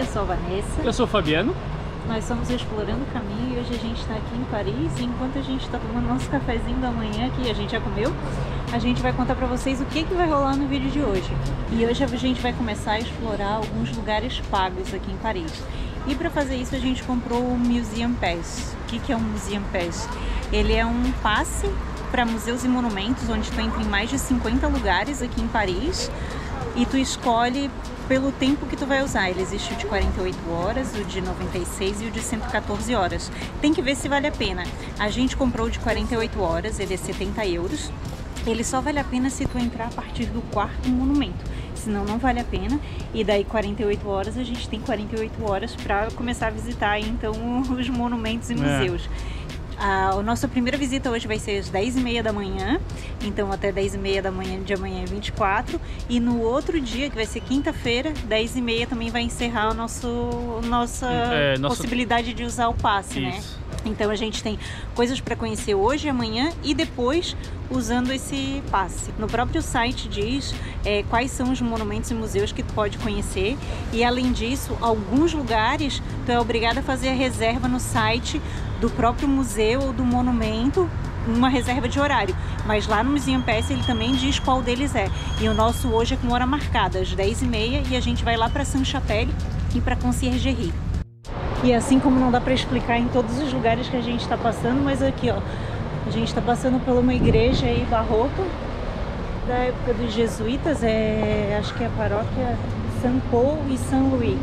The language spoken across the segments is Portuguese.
sou a Vanessa. Eu sou o Fabiano. Nós somos Explorando o Caminho e hoje a gente está aqui em Paris. E enquanto a gente está tomando nosso cafezinho da manhã, que a gente já comeu, a gente vai contar pra vocês o que vai rolar no vídeo de hoje. E hoje a gente vai começar a explorar alguns lugares pagos aqui em Paris. E para fazer isso a gente comprou o Museum Pass. O que é um Museum Pass? Ele é um passe para museus e monumentos, onde tu entra em mais de 50 lugares aqui em Paris e tu escolhe pelo tempo que tu vai usar. Ele existe o de 48 horas, o de 96 e o de 114 horas. Tem que ver se vale a pena. A gente comprou o de 48 horas, ele é 70 euros. Ele só vale a pena se tu entrar a partir do quarto monumento, senão não vale a pena. E daí 18 horas, a gente tem 48 horas para começar a visitar aí, então os monumentos e museus. A nossa primeira visita hoje vai ser às 10h30 da manhã, então até 10h30 da manhã de amanhã é 24, e no outro dia, que vai ser quinta-feira, 10h30 também vai encerrar a nossa possibilidade de usar o passe, né? Então a gente tem coisas para conhecer hoje, amanhã e depois usando esse passe. No próprio site diz quais são os monumentos e museus que tu pode conhecer, e além disso, alguns lugares tu é obrigado a fazer a reserva no site do próprio museu ou do monumento, uma reserva de horário, mas lá no Museum Pass ele também diz qual deles é. E o nosso hoje é com hora marcada, às 10h30, e a gente vai lá para Sainte-Chapelle e para Conciergerie. E assim como não dá para explicar em todos os lugares que a gente está passando, mas aqui ó, a gente está passando por uma igreja aí barroca da época dos jesuítas, acho que é a paróquia Saint-Paul e Saint-Louis.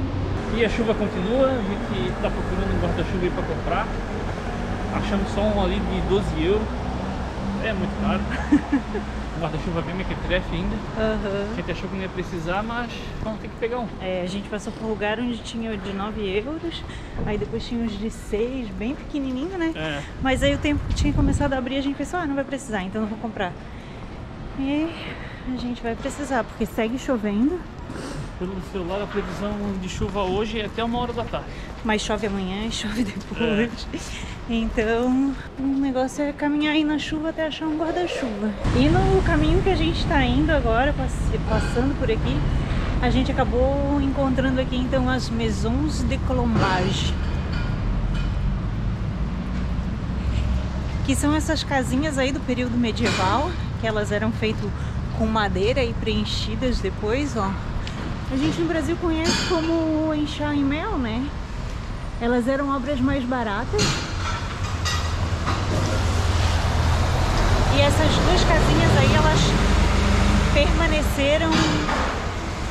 E a chuva continua, a gente está procurando um guarda-chuva para comprar. Achamos só um ali de 12 euros, é muito caro. Um guarda-chuva bem mequetrefe ainda. A gente achou que não ia precisar, mas vamos ter que pegar um. A gente passou por um lugar onde tinha o de 9 euros, aí depois tinha os de 6, bem pequenininho, né? Mas aí o tempo que tinha começado a abrir, a gente pensou, não vai precisar, então não vou comprar. E a gente vai precisar, porque segue chovendo. Pelo celular, a previsão de chuva hoje é até 1h da tarde. Mas chove amanhã e chove depois. Então, o negócio é caminhar aí na chuva até achar um guarda-chuva. E no caminho que a gente está indo agora, passando por aqui, a gente acabou encontrando aqui então as Maisons de Colombage, que são essas casinhas aí do período medieval, que elas eram feitas com madeira e preenchidas depois, ó. A gente no Brasil conhece como enxá em mel, né? Elas eram obras mais baratas. E essas duas casinhas aí, elas permaneceram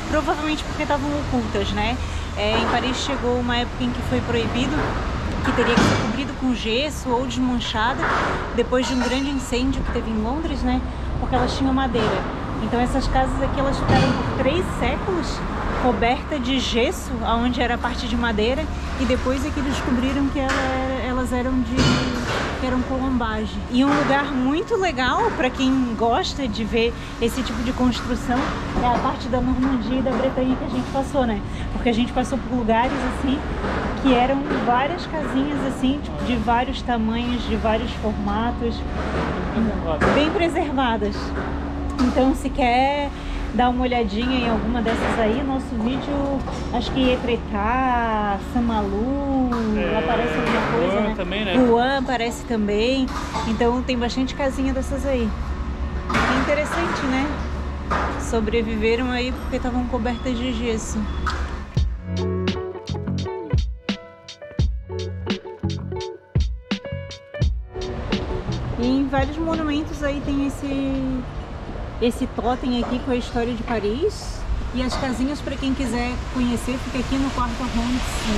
provavelmente porque estavam ocultas, né? Em Paris chegou uma época em que foi proibido, que teria que ser cobrido com gesso ou desmanchada, depois de um grande incêndio que teve em Londres, né? Porque elas tinham madeira. Então essas casas aqui, elas ficaram por 3 séculos coberta de gesso, onde era a parte de madeira, e depois é que descobriram que elas eram colombage. E um lugar muito legal para quem gosta de ver esse tipo de construção é a parte da Normandia e da Bretanha que a gente passou, né? Porque a gente passou por lugares assim que eram várias casinhas assim, tipo, de vários tamanhos, de vários formatos, bem preservadas. Então, se quer dar uma olhadinha em alguma dessas aí, nosso vídeo, acho que Etretat, Saint-Malo, aparece alguma coisa, né? Também, né? Rouen aparece também. Então tem bastante casinha dessas aí. Que interessante, né? Sobreviveram aí porque estavam cobertas de gesso. E em vários monumentos aí tem esse totem aqui com a história de Paris. E as casinhas, para quem quiser conhecer, fica aqui no quarto Arrondissement,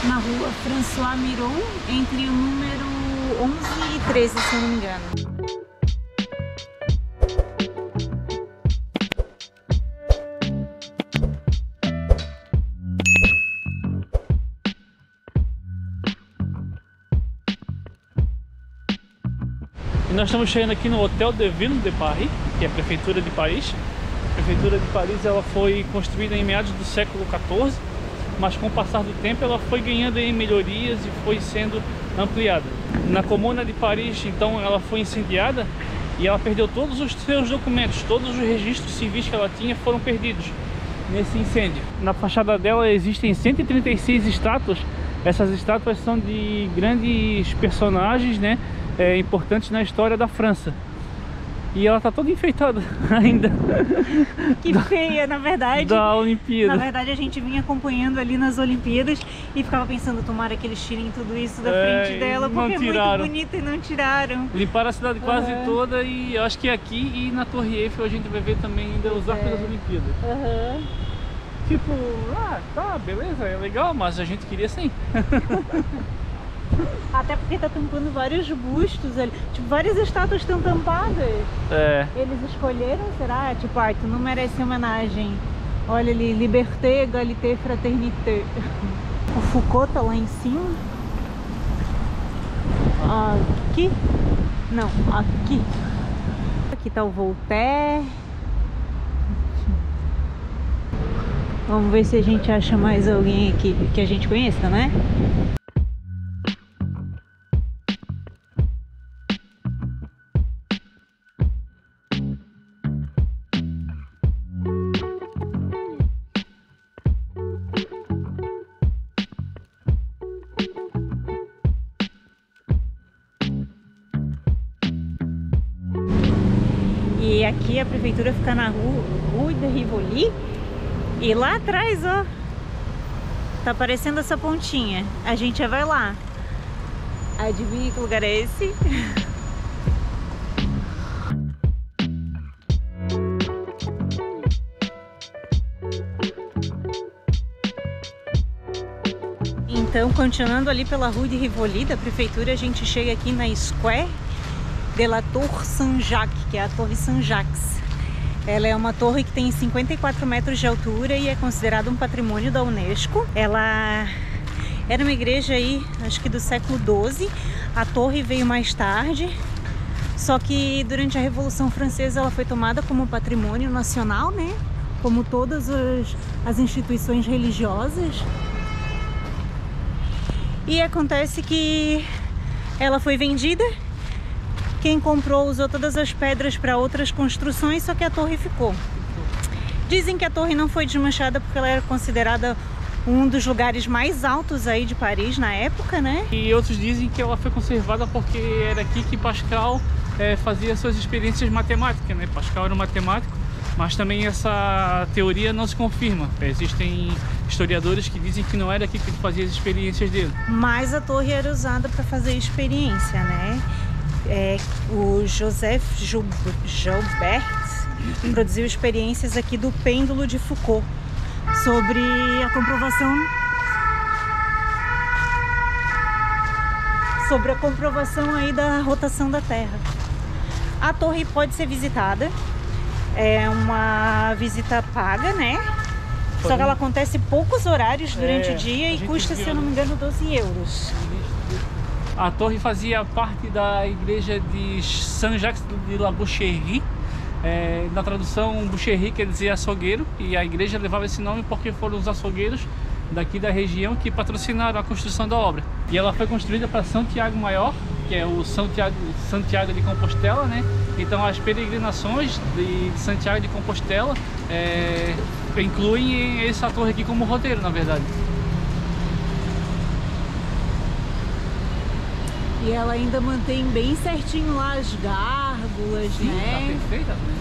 na rua François Miron, entre o número 11 e 13, se eu não me engano. E nós estamos chegando aqui no Hotel de Ville de Paris, que é a Prefeitura de Paris. A Prefeitura de Paris, ela foi construída em meados do século XIV, mas com o passar do tempo ela foi ganhando em melhorias e foi sendo ampliada. Na Comuna de Paris, então, ela foi incendiada e ela perdeu todos os seus documentos, todos os registros civis que ela tinha foram perdidos. nesse incêndio. Na fachada dela existem 136 estátuas. Essas estátuas são de grandes personagens, né, importantes na história da França. E ela tá toda enfeitada ainda. Que feia, na verdade. Da Olimpíada. Na verdade, a gente vinha acompanhando ali nas Olimpíadas e ficava pensando, tomara que eles tirem tudo isso da frente dela, porque é muito bonito e não tiraram. Limparam a cidade quase toda, e eu acho que aqui e na Torre Eiffel a gente vai ver também ainda os arcos das Olimpíadas. Tipo, tá, beleza, é legal, mas a gente queria sim. Até porque tá tampando vários bustos ali. Tipo, várias estátuas estão tampadas. Eles escolheram, será? Tipo, ai, tu não merece homenagem. Olha ali, liberté, égalité, fraternité. O Foucault tá lá em cima. Aqui? Não, aqui. Aqui tá o Voltaire. Vamos ver se a gente acha mais alguém aqui que a gente conheça, né? E aqui a prefeitura fica na Rue de Rivoli. E lá atrás, ó, tá aparecendo essa pontinha. A gente já vai lá. Adivinha que lugar é esse? Então, continuando ali pela Rue de Rivoli da prefeitura, a gente chega aqui na Square de la Tour Saint-Jacques, que é a Torre Saint-Jacques. Ela é uma torre que tem 54 metros de altura e é considerada um patrimônio da Unesco. Ela era uma igreja aí, acho que do século XII. A torre veio mais tarde, só que durante a Revolução Francesa ela foi tomada como patrimônio nacional, né? Como todas as instituições religiosas. E acontece que ela foi vendida. Quem comprou usou todas as pedras para outras construções, só que a torre ficou. Dizem que a torre não foi desmanchada porque ela era considerada um dos lugares mais altos aí de Paris na época, né? E outros dizem que ela foi conservada porque era aqui que Pascal fazia suas experiências matemáticas, né? Pascal era um matemático, mas também essa teoria não se confirma. Existem historiadores que dizem que não era aqui que ele fazia as experiências dele. Mas a torre era usada para fazer experiência, né? O Joseph Joubert produziu experiências aqui do pêndulo de Foucault sobre a comprovação aí da rotação da Terra. A torre pode ser visitada, é uma visita paga, né? Só que ela acontece poucos horários durante o dia e custa, se eu não me engano, 12 euros. A torre fazia parte da igreja de Saint-Jacques de la Boucherie. Na tradução, Boucherie quer dizer açougueiro, e a igreja levava esse nome porque foram os açougueiros daqui da região que patrocinaram a construção da obra. E ela foi construída para São Tiago Maior, que é o Santiago de Compostela, né? Então as peregrinações de Santiago de Compostela incluem essa torre aqui como roteiro, na verdade. E ela ainda mantém bem certinho lá as gárgulas, sim, né? Tá perfeita, né?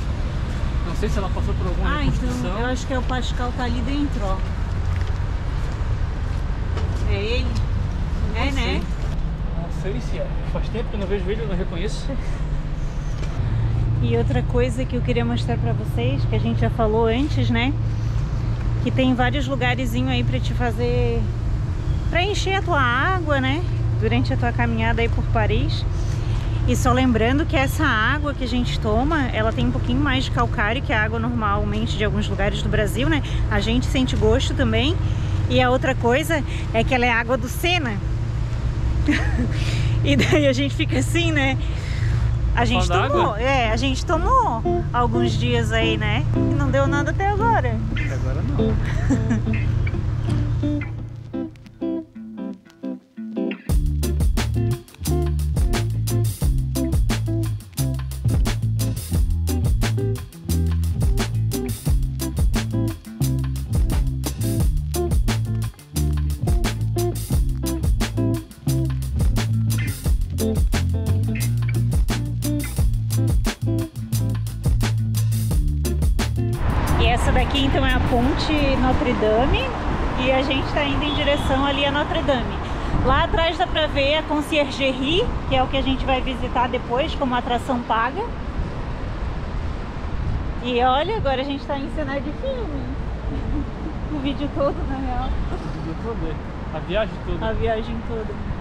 Não sei se ela passou por alguma reconstrução. Então eu acho que o Pascal tá ali dentro, ó. É ele? Não né? Sei. Não sei se é. Faz tempo que eu não vejo ele, eu não reconheço. E outra coisa que eu queria mostrar pra vocês, que a gente já falou antes, né? Que tem vários lugarzinhos aí pra te fazer... pra encher a tua água, né? Durante a tua caminhada aí por Paris. E só lembrando que essa água que a gente toma, ela tem um pouquinho mais de calcário que a água normalmente de alguns lugares do Brasil, né? A gente sente gosto também. E a outra coisa é que ela é água do Sena. E daí a gente fica assim, né? A gente tomou alguns dias aí, né? E não deu nada até agora. Até agora não. E essa daqui então é a Ponte Notre Dame e a gente está indo em direção ali a Notre Dame. Lá atrás dá pra ver a Conciergerie, que é o que a gente vai visitar depois como atração paga. E olha, agora a gente tá em cenário de filme. O vídeo todo, na real. A viagem toda. A viagem toda.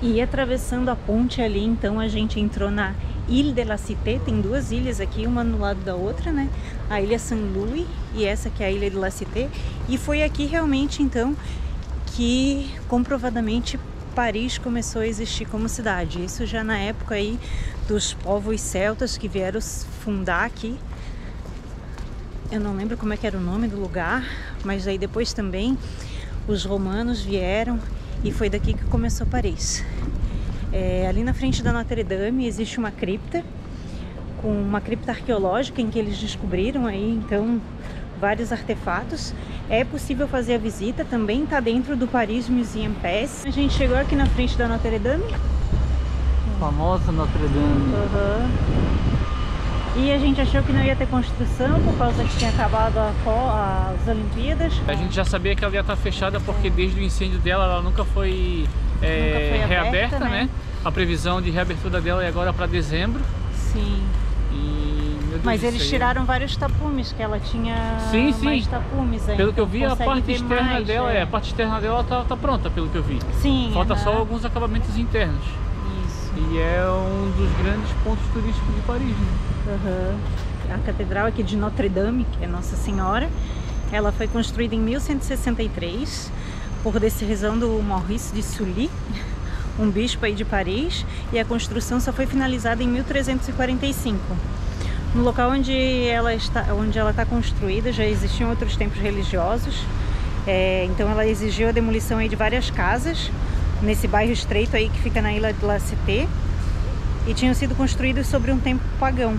E atravessando a ponte ali, então a gente entrou na Ile de la Cité. Tem duas ilhas aqui, uma no lado da outra, né? A Ilha Saint-Louis e essa que é a Ile de la Cité. E foi aqui realmente, então, que comprovadamente Paris começou a existir como cidade. Isso já na época aí dos povos celtas que vieram fundar aqui. Eu não lembro como é que era o nome do lugar, mas aí depois também os romanos vieram e foi daqui que começou Paris. Ali na frente da Notre Dame existe uma cripta, com uma cripta arqueológica em que eles descobriram aí então vários artefatos. É possível fazer a visita, também está dentro do Paris Museum Pass. A gente chegou aqui na frente da Notre Dame. Famosa Notre Dame. E a gente achou que não ia ter construção por causa que tinha acabado as Olimpíadas. A gente já sabia que ela ia estar fechada porque desde o incêndio dela ela nunca foi reaberta, né? A previsão de reabertura dela é agora para dezembro. Sim. Mas eles aí tiraram vários tapumes, que ela tinha mais tapumes ainda. Pelo que eu vi, a parte externa dela, a parte externa dela tá pronta, pelo que eu vi. Sim. Falta só alguns acabamentos internos. Isso. E é um dos grandes pontos turísticos de Paris, né? A catedral aqui de Notre Dame, que é Nossa Senhora, ela foi construída em 1163 por decisão do Maurice de Sully, um bispo aí de Paris, e a construção só foi finalizada em 1345. No local onde ela está construída já existiam outros templos religiosos, então ela exigiu a demolição aí de várias casas nesse bairro estreito aí que fica na Ilha de la Cité, e tinham sido construídos sobre um templo pagão.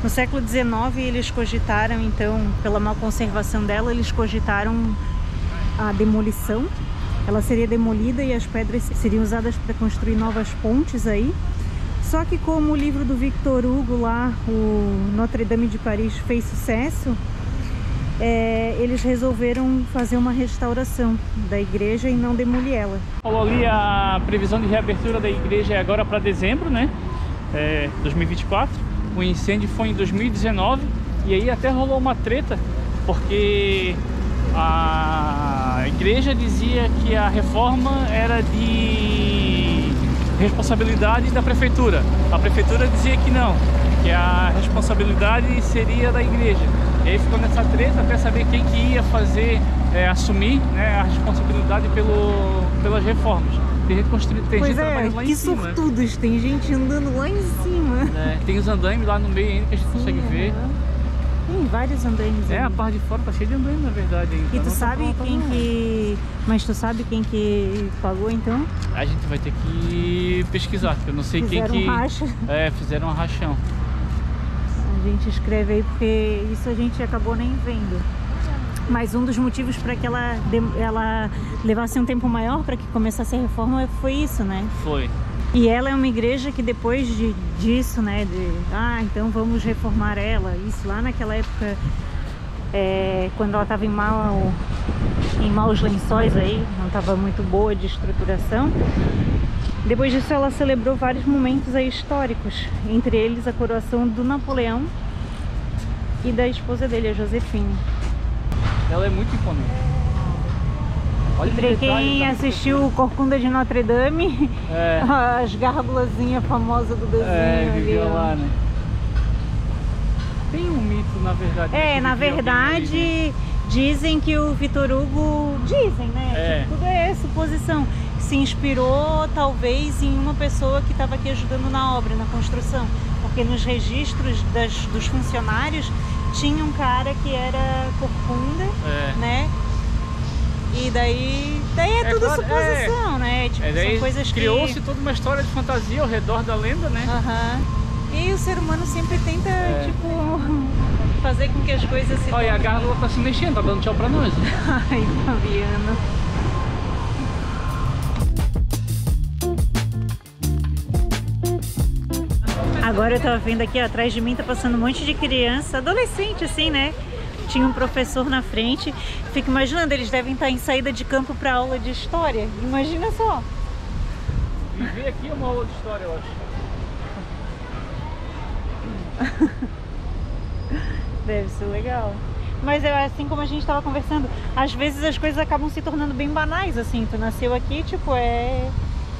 No século XIX eles cogitaram, então, pela má conservação dela, eles cogitaram a demolição. Ela seria demolida e as pedras seriam usadas para construir novas pontes aí. Só que como o livro do Victor Hugo lá, o Notre Dame de Paris, fez sucesso, eles resolveram fazer uma restauração da igreja e não demolir ela. Falou ali, a previsão de reabertura da igreja é agora para dezembro, né? 2024. O incêndio foi em 2019 e aí até rolou uma treta, porque a igreja dizia que a reforma era de responsabilidade da prefeitura. A prefeitura dizia que não, que a responsabilidade seria da igreja. E aí ficou nessa treta até saber quem que ia assumir, né, a responsabilidade pelas reformas. Tem gente construindo, tem gente trabalhando lá em cima. Que sortudos, tem gente andando lá em cima. Tem os andaimes lá no meio ainda que a gente consegue ver. Tem vários andaimes. A parte de fora tá cheia de andaime, na verdade. E tu sabe quem que... Mas tu sabe quem que pagou, então? A gente vai ter que pesquisar, porque eu não sei quem que... Fizeram racha. Fizeram um rachão. A gente escreve aí, porque isso a gente acabou nem vendo. Mas um dos motivos para que ela levasse um tempo maior para que começasse a reforma foi isso, né? Foi. E ela é uma igreja que depois disso, né, então vamos reformar ela. Isso lá naquela época, quando ela estava em maus lençóis aí, não estava muito boa de estruturação. Depois disso ela celebrou vários momentos aí históricos, entre eles a coroação do Napoleão e da esposa dele, a Josefine. Ela é muito imponente. Para quem assistiu o Corcunda de Notre Dame, as gárgulazinhas famosas do desenho ali. Lá, né? Tem um mito, na verdade. Na verdade, dizem que o Victor Hugo... Dizem, né? Tudo é suposição. Se inspirou, talvez, em uma pessoa que estava aqui ajudando na obra, na construção. Porque nos registros dos funcionários, tinha um cara que era corcunda, né? E daí é tudo claro, suposição, né? Tipo, são coisas que... Criou-se toda uma história de fantasia ao redor da lenda, né? E o ser humano sempre tenta, tipo, fazer com que as coisas se... Olha, a gárgula tá se mexendo, tá dando tchau pra nós. Ai, Fabiano. Agora eu tava vendo aqui, ó, atrás de mim tá passando um monte de criança, adolescente assim, né? Tinha um professor na frente. Fico imaginando, eles devem estar em saída de campo para aula de história. Imagina só. Viver aqui é uma aula de história, eu acho. Deve ser legal. Mas é assim como a gente estava conversando, às vezes as coisas acabam se tornando bem banais, assim. Tu nasceu aqui, tipo, é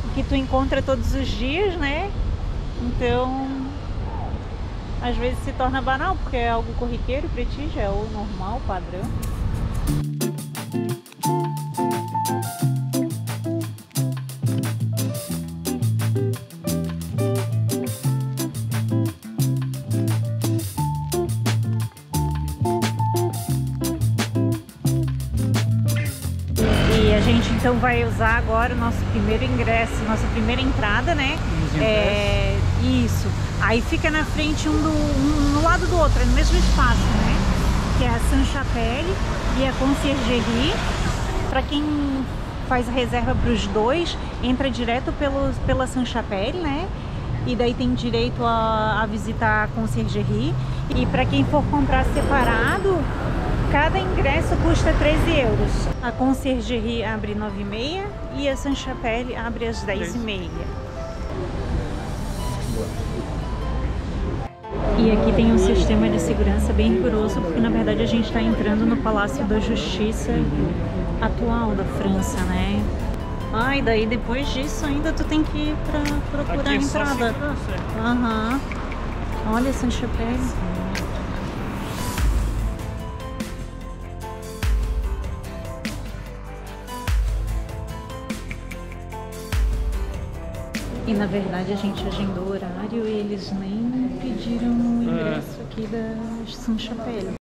o que tu encontra todos os dias, né? Então, às vezes se torna banal, porque é algo corriqueiro pra ti, já é o normal, padrão. E a gente então vai usar agora o nosso primeiro ingresso, nossa primeira entrada, né? Isso. Aí fica na frente um no lado do outro, é no mesmo espaço, né? Que é a Sainte-Chapelle e a Conciergerie. Para quem faz a reserva para os dois, entra direto pela Sainte-Chapelle, né? E daí tem direito a visitar a Conciergerie. E para quem for comprar separado, cada ingresso custa 13 euros. A Conciergerie abre 9h30 e a Sainte-Chapelle abre às 10h30. E aqui tem um sistema de segurança bem rigoroso, porque na verdade a gente está entrando no Palácio da Justiça atual da França, né? Ah, e daí depois disso ainda tu tem que ir pra procurar a entrada. Aham. Olha, Sainte-Chapelle. E na verdade a gente agendou o horário e eles nem pediram o ingresso aqui da Sainte-Chapelle.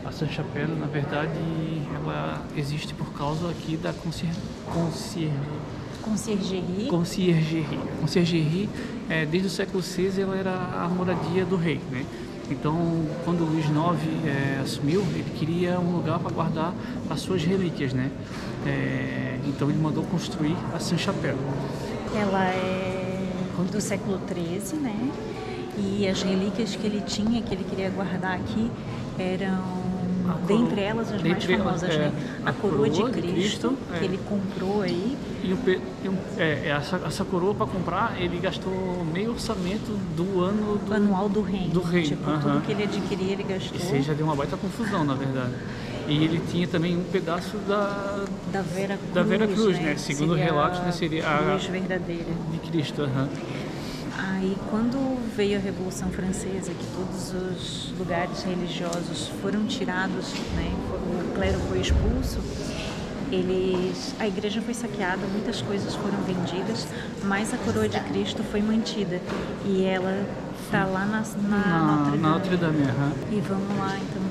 A Sainte-Chapelle, na verdade, ela existe por causa aqui da Conciergerie. Conciergerie, desde o século VI, ela era a moradia do rei, né? Então, quando Luís IX assumiu, ele queria um lugar para guardar as suas relíquias, né? Então ele mandou construir a Sainte-Chapelle. Ela é do século XIII, né? E as relíquias que ele tinha, que ele queria guardar aqui, eram, dentre elas, as mais famosas, né? A coroa de Cristo, que ele comprou aí. E essa coroa, para comprar, ele gastou meio orçamento do ano... anual do reino. Tipo, Uhum. tudo que ele adquiria, ele gastou. Isso aí já deu uma baita confusão, na verdade. E ele tinha também um pedaço da Vera Cruz, né? Segundo o relato, né, seria a cruz verdadeira de Cristo. Uhum. Aí, quando veio a Revolução Francesa, que todos os lugares religiosos foram tirados, né? O clero foi expulso, a igreja foi saqueada, muitas coisas foram vendidas, mas a coroa de Cristo foi mantida. E ela está lá na Notre Dame. Uhum. E vamos lá, então,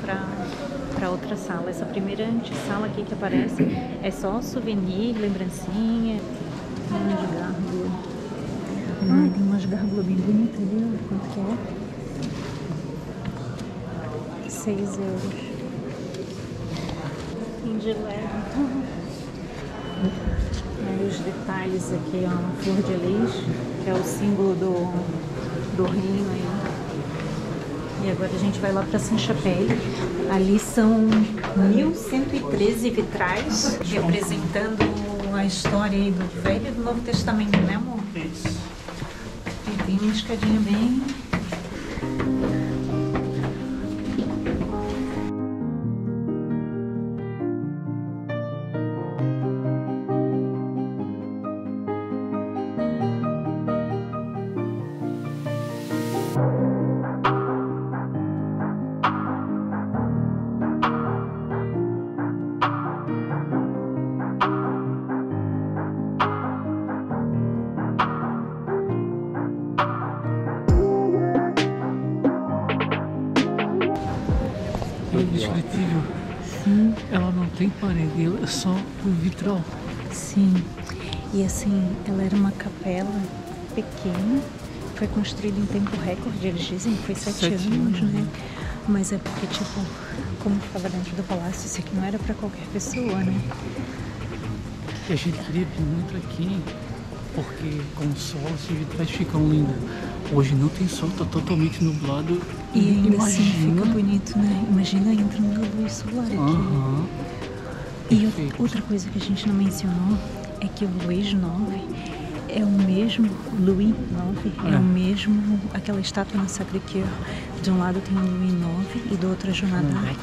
para outra sala. Essa primeira antessala aqui que aparece é só souvenir, lembrancinha, de gárgula. Tem umas gárgulas bem bonitas ali, ó. Quanto que é? 6 euros. Tem de leve. Aí os detalhes aqui, ó, flor de lis, que é o símbolo do reino aí. E agora a gente vai lá para Sainte-Chapelle. Ali são 1113 vitrais, representando a história aí do Velho e do Novo Testamento, né, amor? Isso. E tem uma escadinha bem... É indescritível. Sim. Ela não tem parede, ela é só um vitral. Sim. E assim, ela era uma capela pequena, foi construída em tempo recorde, eles dizem que foi 7 anos, né? Mas é porque, tipo, como ficava dentro do palácio. Isso aqui não era pra qualquer pessoa, né? E a gente queria vir muito aqui, porque com o sol as vitrais ficam lindas. Hoje não tem sol, tá totalmente nublado. E ainda assim fica bonito, né? Imagina entrando a luz solar aqui. E outra coisa que a gente não mencionou é que o Luís IX é o mesmo, Louis IX é o mesmo, aquela estátua na Sacré-Cœur. De um lado tem o Louis IX e do outro a Joana d'Arc.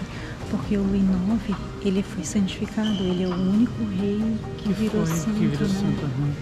Porque o Louis IX, ele foi santificado, ele é o único rei que virou santo, né?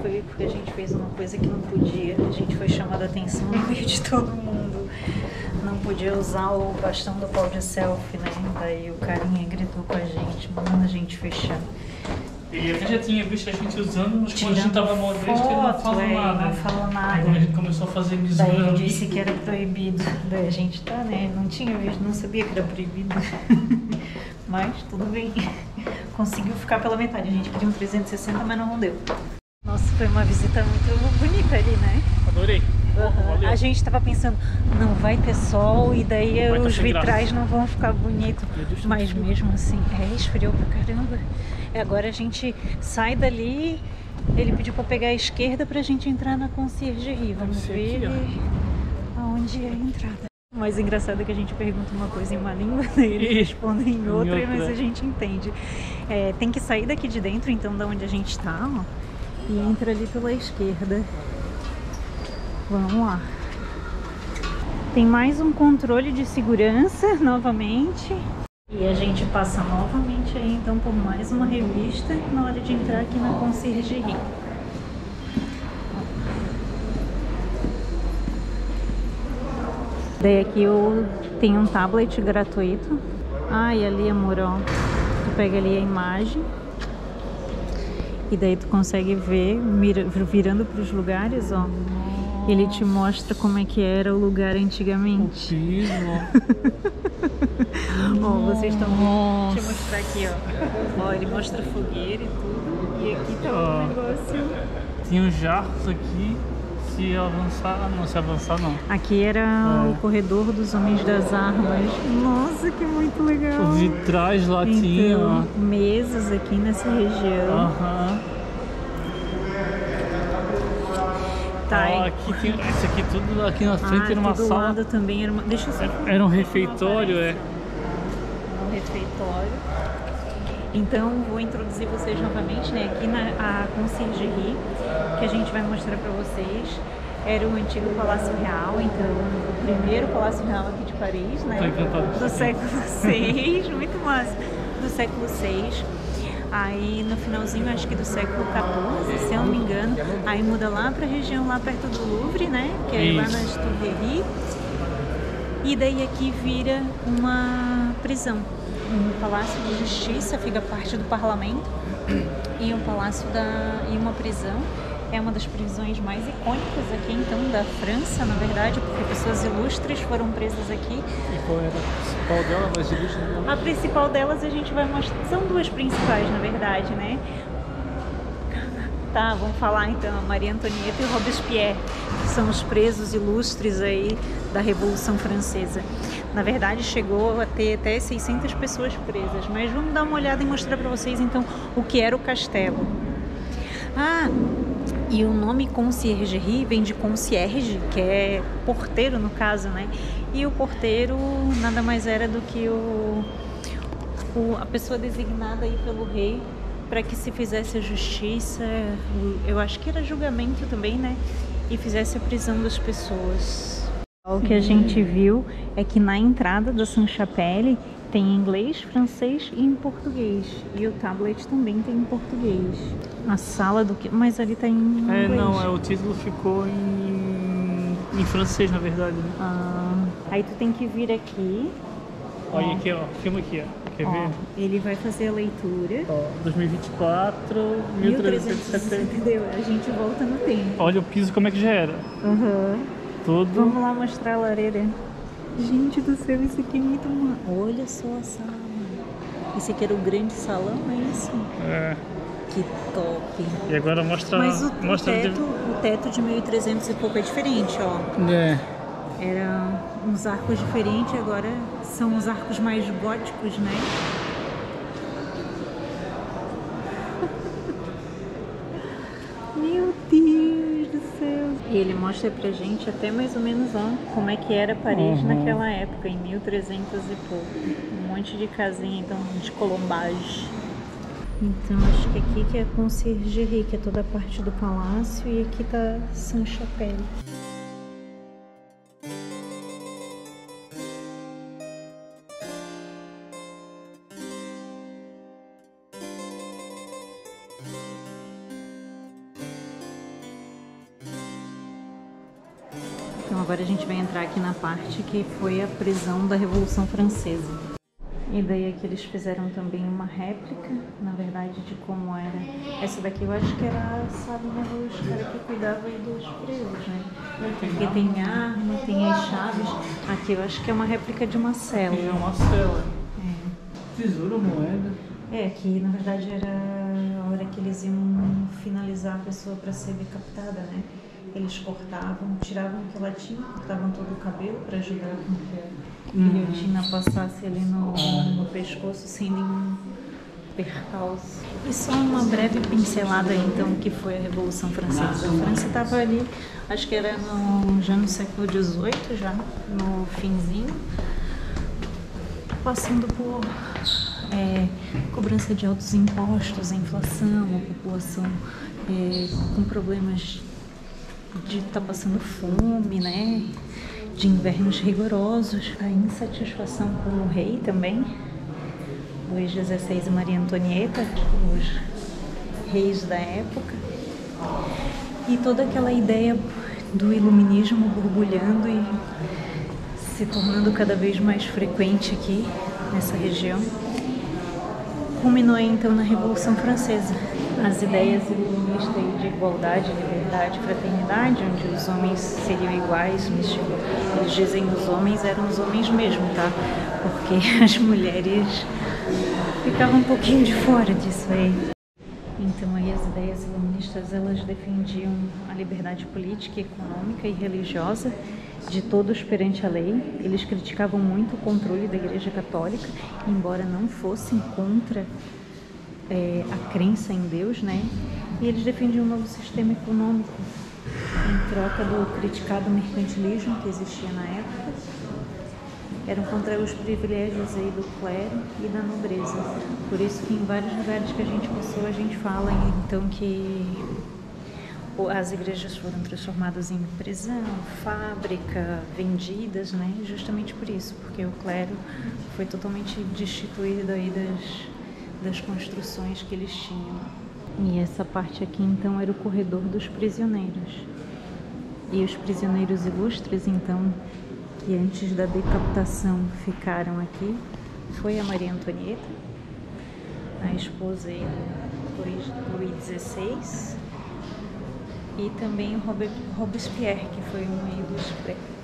Foi porque a gente fez uma coisa que não podia. A gente foi chamada a atenção no meio de todo mundo. Não podia usar o bastão do pau de selfie, né? Daí o carinha gritou com a gente, mandando a gente fechar. E eu já tinha visto a gente usando, mas quando a gente tava modesto, ele não falou nada. Não falou nada. Aí quando a gente começou a fazer misura... Daí ele disse que era proibido. Daí a gente tá, né? Não tinha visto, não sabia que era proibido. Mas tudo bem. Conseguiu ficar pela metade. A gente queria um 360, mas não deu. Nossa, foi uma visita muito bonita ali, né? Adorei. A gente tava pensando, não vai ter sol e daí os vitrais não vão ficar bonitos. Mas mesmo assim, esfriou pra caramba. Agora a gente sai dali, ele pediu pra pegar a esquerda pra gente entrar na Conciergerie. Vamos ver aonde é a entrada. O mais engraçado é que a gente pergunta uma coisa em uma língua, eles respondem em outra, mas a gente entende. Tem que sair daqui de dentro, então, da onde a gente tá, ó, e entra ali pela esquerda. Vamos lá. Tem mais um controle de segurança, novamente. E a gente passa novamente aí, então, por mais uma revista na hora de entrar aqui na Conciergerie. Daí aqui tem um tablet gratuito. E ali, amor, ó, tu pega ali a imagem e daí tu consegue ver, virando para os lugares, ó. Ele te mostra como é que era o lugar antigamente. Ó, vocês estão vendo? Deixa eu mostrar aqui, ó. Ó, ele mostra fogueira e tudo. E aqui tá o negócio. Tinha uns jarros aqui. Se avançar, não, se avançar não. Aqui era o corredor dos homens das armas. Nossa, que muito legal. Os vitrais lá então, tinham. Mesas aqui nessa região. Tá, aqui tem, esse aqui tudo aqui na frente era uma sala. Do lado também era uma. Deixa eu só. Era um refeitório, Um refeitório. Então vou introduzir vocês novamente, né? Aqui na Conciergerie, que a gente vai mostrar para vocês. Era o antigo Palácio Real, então o primeiro Palácio Real aqui de Paris, né? Do século VI, muito massa. Do século VI. Aí no finalzinho, acho que do século XIV, se eu não me engano, aí muda lá para a região lá perto do Louvre, né? Que é lá nas Tuileries. E daí aqui vira uma prisão. Um palácio de justiça, fica parte do parlamento, e um palácio e uma prisão É uma das prisões mais icônicas aqui, então, da França, na verdade, porque pessoas ilustres foram presas aqui. E qual era a principal dela, mais ilustre? A principal delas a gente vai mostrar... São duas principais, na verdade, né? Tá, vamos falar então, a Maria Antonieta e o Robespierre, que são os presos ilustres aí da Revolução Francesa. Na verdade, chegou a ter até 600 pessoas presas, mas vamos dar uma olhada e mostrar para vocês então o que era o castelo. Ah, e o nome conciergerie vem de concierge, que é porteiro no caso, né? E o porteiro nada mais era do que a pessoa designada aí pelo rei para que se fizesse a justiça, eu acho que era julgamento também, né? E fizesse a prisão das pessoas. O que a gente viu é que na entrada da Sainte-Chapelle tem em inglês, francês e em português. E o tablet também tem em português. A sala do que... Mas ali tá em inglês. Não, o título ficou em francês, na verdade. Né? Aí tu tem que vir aqui. Olha aqui, ó. Filma aqui, ó. Quer ver? Ele vai fazer a leitura. Ó, 2024, 1370. Entendeu? A gente volta no tempo. Olha o piso como é que já era. Todo... Vamos lá mostrar a lareira. Gente do céu, isso aqui é muito... Olha só a sala. Esse aqui era o grande salão, é isso? É. Que top. E agora mostra... Mas o mostra teto de 1300 e pouco é diferente, ó. É. Era uns arcos diferentes, agora são os arcos mais góticos, né? Meu Deus do céu! E ele mostra pra gente até mais ou menos como é que era Paris naquela época, em 1300 e pouco. Um monte de casinha, então, de colombage. Então, acho que aqui que é a conciergerie, que é toda a parte do palácio, e aqui tá Sainte-Chapelle. Então agora a gente vai entrar aqui na parte que foi a prisão da Revolução Francesa. E daí aqui eles fizeram também uma réplica, na verdade, de como era. Essa daqui eu acho que era a sala dos caras que cuidavam aí dos presos, né? Porque tem arma, tem as chaves. Aqui eu acho que é uma réplica de uma cela. É uma cela. É. Tesoura, moeda. É, aqui na verdade era a hora que eles iam finalizar a pessoa para ser decapitada, né? Eles cortavam, tiravam o que ela tinha, cortavam todo o cabelo para ajudar com que a guilhotina passasse ali no pescoço sem nenhum percalço. E só uma breve pincelada então que foi a Revolução Francesa. A França estava ali, acho que era já no século XVIII, já no finzinho, passando por cobrança de altos impostos, a inflação, a população com problemas de estar passando fome, né? De invernos rigorosos, a insatisfação com o rei também, Luís XVI e Maria Antonieta, os reis da época, e toda aquela ideia do iluminismo borbulhando e se tornando cada vez mais frequente aqui nessa região, culminou então na Revolução Francesa. As ideias iluministas de igualdade, liberdade, fraternidade, onde os homens seriam iguais, eles dizem que os homens eram os homens mesmo, tá? Porque as mulheres ficavam um pouquinho de fora disso aí. Então aí as ideias iluministas, elas defendiam a liberdade política, econômica e religiosa de todos perante a lei. Eles criticavam muito o controle da Igreja Católica, embora não fossem contra a crença em Deus, né? E eles defendiam um novo sistema econômico em troca do criticado mercantilismo que existia na época. Eram contra os privilégios aí do clero e da nobreza. Por isso que em vários lugares que a gente passou, a gente fala então que as igrejas foram transformadas em prisão, fábrica, vendidas, né? Justamente por isso, porque o clero foi totalmente destituído aí das construções que eles tinham. E essa parte aqui então era o corredor dos prisioneiros. E os prisioneiros ilustres então, que antes da decapitação ficaram aqui, foi a Maria Antonieta, a esposa aí do Luís XVI, e também o Robespierre, que foi um dos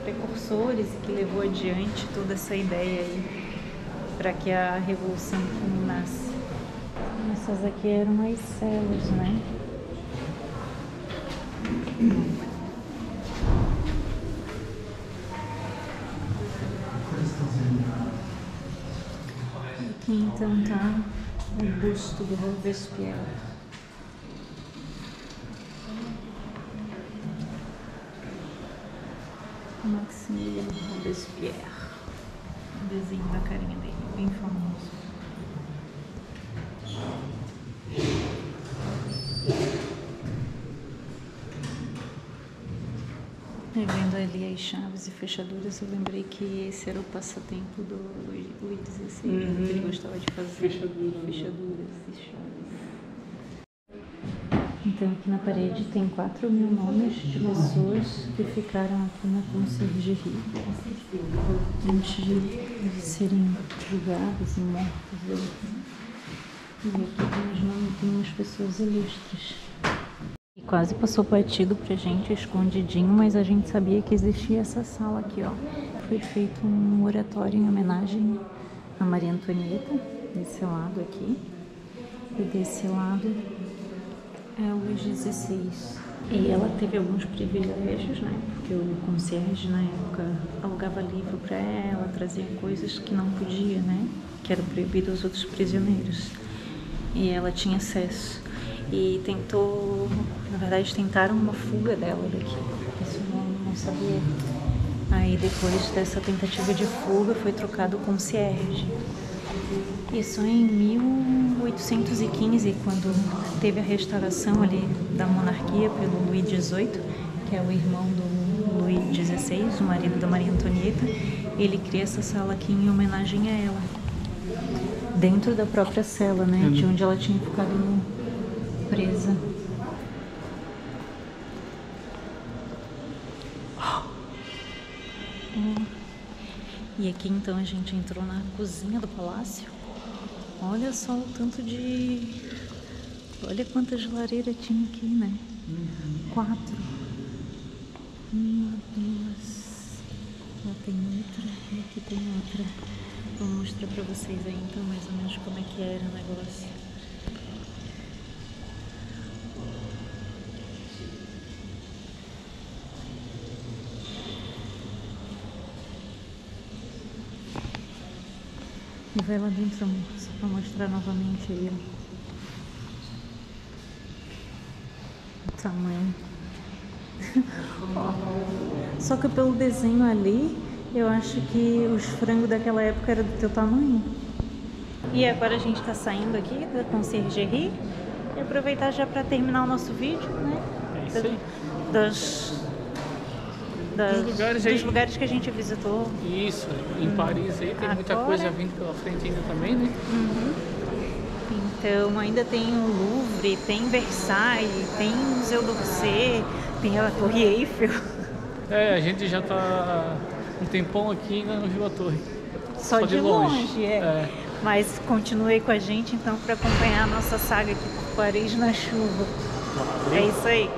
precursores e que levou adiante toda essa ideia aí para que a Revolução culminasse. Essas aqui eram as celas, né? Aqui então tá o busto do Robespierre. Maximilien Robespierre. O desenho da carinha dele, bem famoso. E vendo ali as chaves e fechaduras, eu lembrei que esse era o passatempo do Luís XVI, que ele gostava de fazer fechaduras e chaves. Então aqui na parede tem 4.000 nomes de pessoas que ficaram aqui na Conciergerie antes de serem julgadas e mortas. E aqui tem umas pessoas ilustres. E quase passou batido pra gente, escondidinho, mas a gente sabia que existia essa sala aqui, ó. Foi feito um oratório em homenagem a Maria Antonieta, desse lado aqui. E desse lado é o Luís XVI. E ela teve alguns privilégios, né? Porque o concierge na época alugava livro para ela, trazia coisas que não podia, né? Que era proibido aos outros prisioneiros. E ela tinha acesso. E tentaram uma fuga dela daqui. Isso eu não sabia. Aí depois dessa tentativa de fuga foi trocado o concierge. Isso em 1815, quando teve a restauração ali da monarquia pelo Luís XVIII, que é o irmão do Luís XVI, o marido da Maria Antonieta. Ele cria essa sala aqui em homenagem a ela, dentro da própria cela, né, de onde ela tinha ficado presa. E aqui então a gente entrou na cozinha do palácio. Olha só o tanto de... Olha quantas lareiras tinha aqui, né? 4. 1, 2. Lá tem outra e aqui tem outra. Vou mostrar pra vocês aí então mais ou menos como é que era o negócio. E vai lá dentro, amor, só pra mostrar novamente aí, ó. O tamanho. Ó, só que pelo desenho ali, eu acho que os frangos daquela época eram do teu tamanho. E agora a gente tá saindo aqui da Conciergerie e aproveitar já pra terminar o nosso vídeo, né? É isso aí. Dos lugares que a gente visitou. Isso, em Paris aí tem muita coisa vindo pela frente ainda também, né? Então ainda tem o Louvre, tem Versailles, tem o Museu d'Orsay, tem a Torre Eiffel. A gente já tá um tempão aqui e ainda não viu a torre. Só de longe. Mas continue com a gente então para acompanhar a nossa saga aqui por Paris na chuva. Valeu. É isso aí.